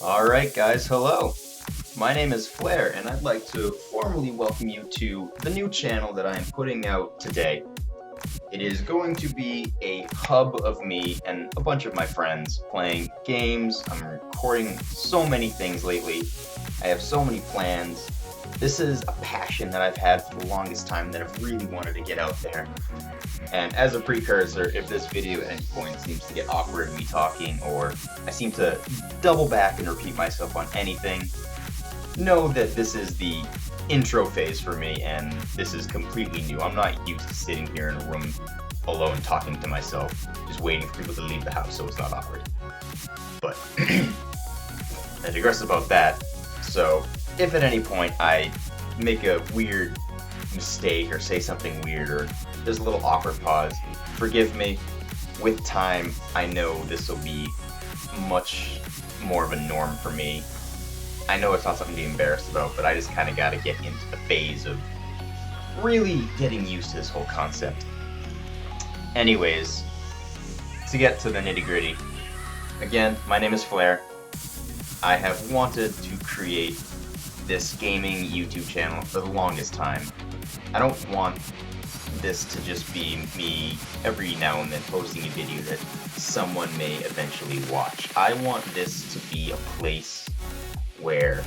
Alright guys, hello! My name is Phlare, and I'd like to formally welcome you to the new channel that I am putting out today. It is going to be a hub of me and a bunch of my friends playing games. I'm recording so many things lately. I have so many plans. This is a passion that I've had for the longest time that I've really wanted to get out there. And as a precursor, if this video at any point seems to get awkward me talking, or I seem to double back and repeat myself on anything, know that this is the intro phase for me, and this is completely new. I'm not used to sitting here in a room alone talking to myself, just waiting for people to leave the house so it's not awkward. But I digress about that. So if at any point I make a weird mistake or say something weird or there's a little awkward pause, forgive me. With time, I know this will be much more of a norm for me. I know it's not something to be embarrassed about, but I just kind of got to get into the phase of really getting used to this whole concept. Anyways, to get to the nitty-gritty, again, my name is Phlare. I have wanted to create this gaming YouTube channel for the longest time. I don't want this to just be me every now and then posting a video that someone may eventually watch. I want this to be a place where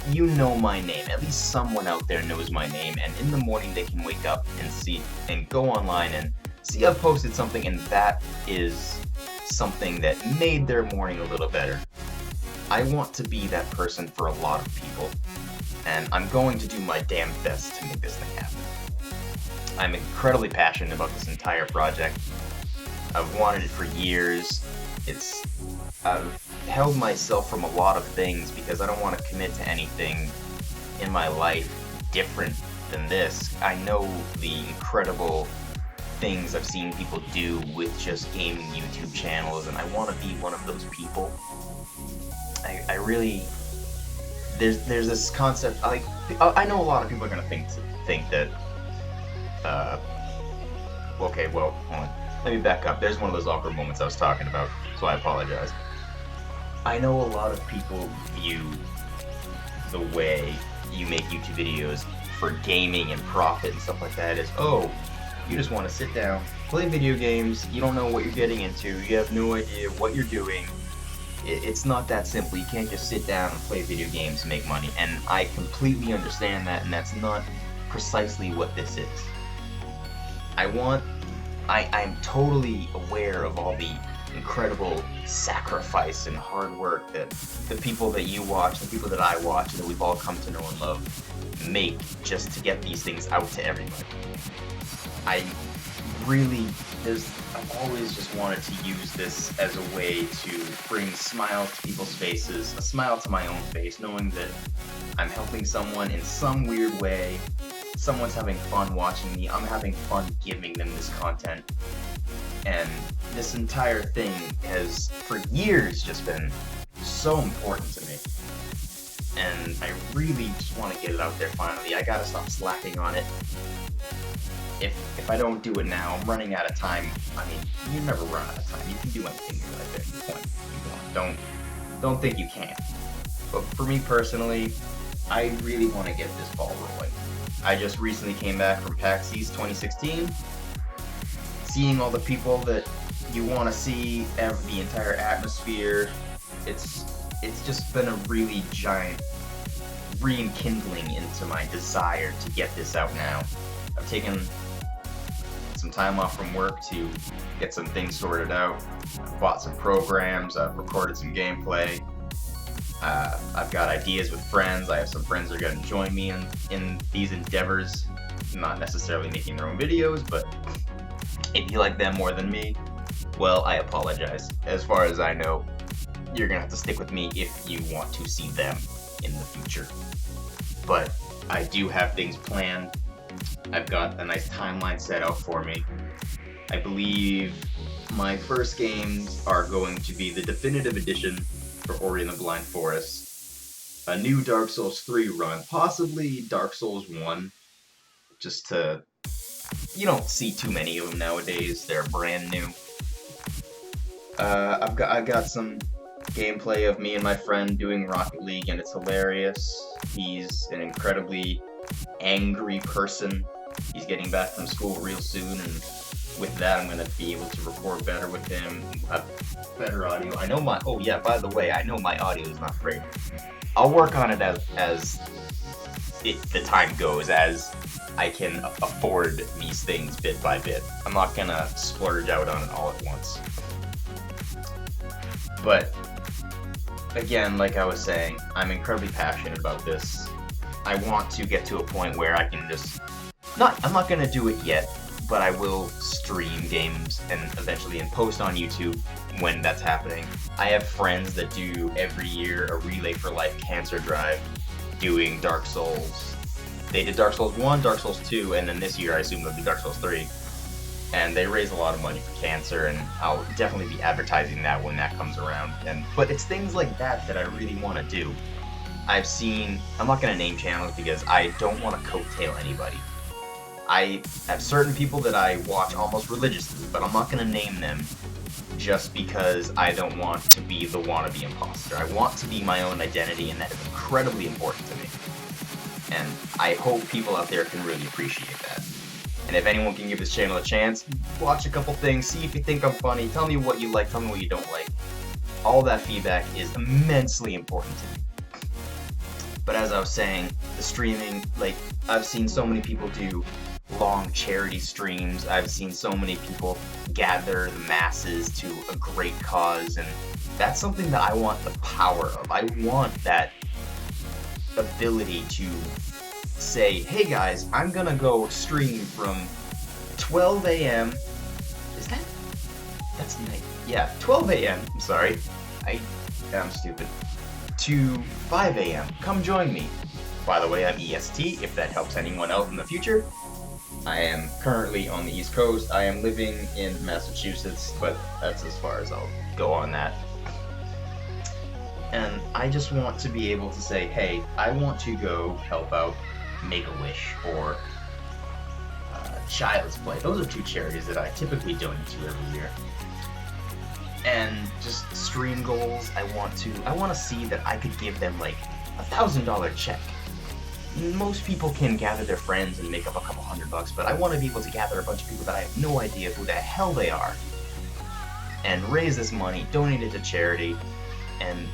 you know my name. At least someone out there knows my name, and in the morning they can wake up and see and go online and see I've posted something, and that is something that made their morning a little better. I want to be that person for a lot of people, and I'm going to do my damn best to make this thing happen. I'm incredibly passionate about this entire project. I've wanted it for years. I've held myself from a lot of things because I don't want to commit to anything in my life different than this. I know the incredible things I've seen people do with just gaming YouTube channels, and I want to be one of those people. I really, there's this concept, I know a lot of people are going to think that, okay, well, hold on. Let me back up. There's one of those awkward moments I was talking about, so I apologize. I know a lot of people view the way you make YouTube videos for gaming and profit and stuff like that as, oh, you just want to sit down, play video games, you don't know what you're getting into, you have no idea what you're doing. It's not that simple. You can't just sit down and play video games and make money, and I completely understand that, and that's not precisely what this is. I'm totally aware of all the incredible sacrifice and hard work that the people that you watch, the people that I watch, and that we've all come to know and love make just to get these things out to everybody. I've always just wanted to use this as a way to bring smiles to people's faces, a smile to my own face, knowing that I'm helping someone in some weird way. Someone's having fun watching me, I'm having fun giving them this content, and this entire thing has, for years, just been so important to me, and I really just want to get it out there finally. I gotta stop slacking on it. If I don't do it now, I'm running out of time. I mean, you never run out of time. You can do anything in your life at any point you want. Don't think you can't. But for me personally, I really want to get this ball rolling. I just recently came back from PAX East 2016, seeing all the people that you want to see, the entire atmosphere. It's just been a really giant rekindling into my desire to get this out now. I've taken some time off from work to get some things sorted out. I've bought some programs, I've recorded some gameplay. I've got ideas with friends. I have some friends that are going to join me in these endeavors. Not necessarily making their own videos, but if you like them more than me, well, I apologize. As far as I know, you're going to have to stick with me if you want to see them in the future. But I do have things planned. I've got a nice timeline set out for me. I believe my first games are going to be the definitive edition for Ori and the Blind Forest, a new Dark Souls 3 run, possibly Dark Souls 1, just to, you don't see too many of them nowadays, they're brand new. I got some gameplay of me and my friend doing Rocket League, and it's hilarious. He's an incredibly angry person. He's getting back from school real soon, and with that, I'm gonna be able to record better with him, have better audio. I know my, oh yeah, by the way, I know my audio is not great. I'll work on it as the time goes, as I can afford these things bit by bit. I'm not gonna splurge out on it all at once. But again, like I was saying, I'm incredibly passionate about this. I want to get to a point where I can just I'm not gonna do it yet, but I will stream games and eventually post on YouTube when that's happening. I have friends that do every year a Relay for Life cancer drive doing Dark Souls. They did Dark Souls 1, Dark Souls 2, and then this year I assume they'll do Dark Souls 3. And they raise a lot of money for cancer, and I'll definitely be advertising that when that comes around. But it's things like that that I really want to do. I've seen, I'm not going to name channels because I don't want to coattail anybody. I have certain people that I watch almost religiously, but I'm not going to name them just because I don't want to be the wannabe imposter. I want to be my own identity, and that is incredibly important to me. And I hope people out there can really appreciate that. And if anyone can give this channel a chance, watch a couple things, see if you think I'm funny, tell me what you like, tell me what you don't like. All that feedback is immensely important to me. But as I was saying, the streaming, like, I've seen so many people do long charity streams. I've seen so many people gather the masses to a great cause, and that's something that I want the power of. I want that ability to say, hey guys, I'm gonna go stream from 12 a.m. That's night? Yeah, 12 a.m. I'm sorry. I'm stupid. To 5 a.m. Come join me. By the way, I'm EST, if that helps anyone out in the future. I am currently on the East Coast. I am living in Massachusetts, but that's as far as I'll go on that. And I just want to be able to say, hey, I want to go help out Make-A-Wish or Child's Play. Those are two charities that I typically donate to every year. And just stream goals, I want to see that I could give them like $1,000 check. Most people can gather their friends and make up a couple $100, but I want to be able to gather a bunch of people that I have no idea who the hell they are, and raise this money, donate it to charity, and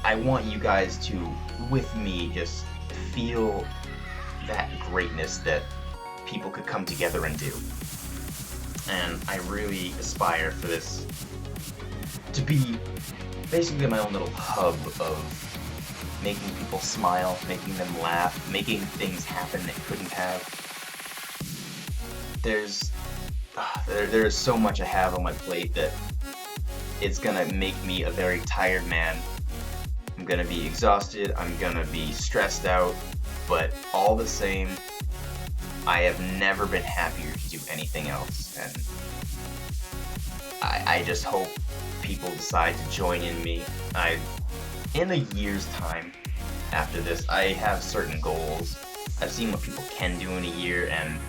I want you guys to, with me, just feel that greatness that people could come together and do. And I really aspire for this to be basically my own little hub of making people smile, making them laugh, making things happen that couldn't have. There's so much I have on my plate that it's gonna make me a very tired man. I'm gonna be exhausted, I'm gonna be stressed out, but all the same, I have never been happier to do anything else, and I just hope people decide to join in me. In a year's time after this, I have certain goals. I've seen what people can do in a year, and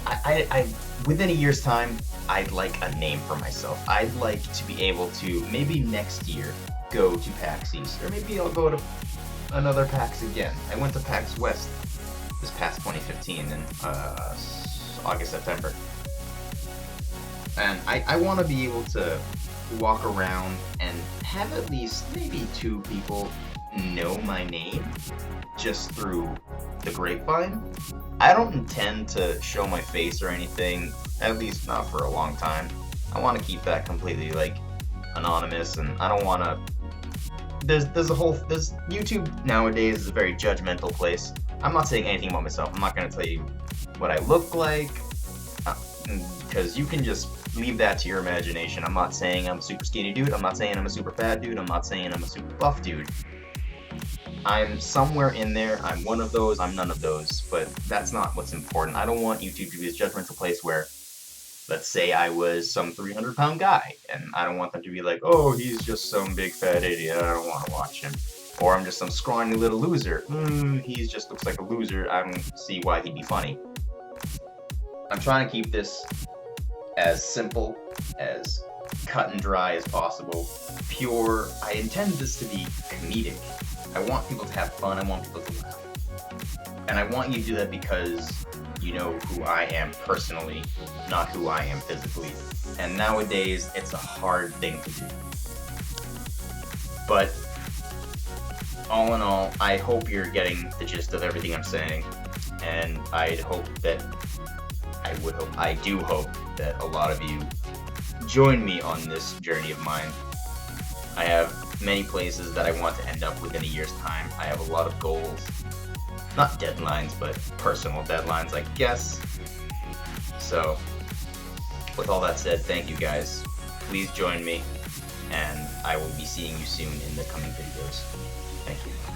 I within a year's time, I'd like a name for myself. I'd like to be able to, maybe next year, go to PAX East, or maybe I'll go to another PAX again. I went to PAX West this past 2015 in August, September. And I want to be able to walk around and have at least maybe 2 people know my name just through the grapevine. I don't intend to show my face or anything, at least not for a long time. I want to keep that completely like anonymous, and I don't want to. There's YouTube nowadays is a very judgmental place. I'm not saying anything about myself. I'm not going to tell you what I look like, because you can just leave that to your imagination. I'm not saying I'm a super skinny dude. I'm not saying I'm a super fat dude. I'm not saying I'm a super buff dude. I'm somewhere in there. I'm one of those. I'm none of those. But that's not what's important. I don't want YouTube to be this judgmental place where, let's say I was some 300-pound guy, and I don't want them to be like, oh, he's just some big fat idiot, I don't want to watch him. Or I'm just some scrawny little loser. He just looks like a loser. I don't see why he'd be funny. I'm trying to keep this as simple, as cut and dry as possible, pure. I intend this to be comedic. I want people to have fun, I want people to laugh. And I want you to do that because you know who I am personally, not who I am physically. And nowadays, it's a hard thing to do. But all in all, I hope you're getting the gist of everything I'm saying, and I do hope that a lot of you join me on this journey of mine. I have many places that I want to end up within a year's time. I have a lot of goals. Not deadlines, but personal deadlines, I guess. So, with all that said, thank you guys. Please join me, and I will be seeing you soon in the coming videos. Thank you.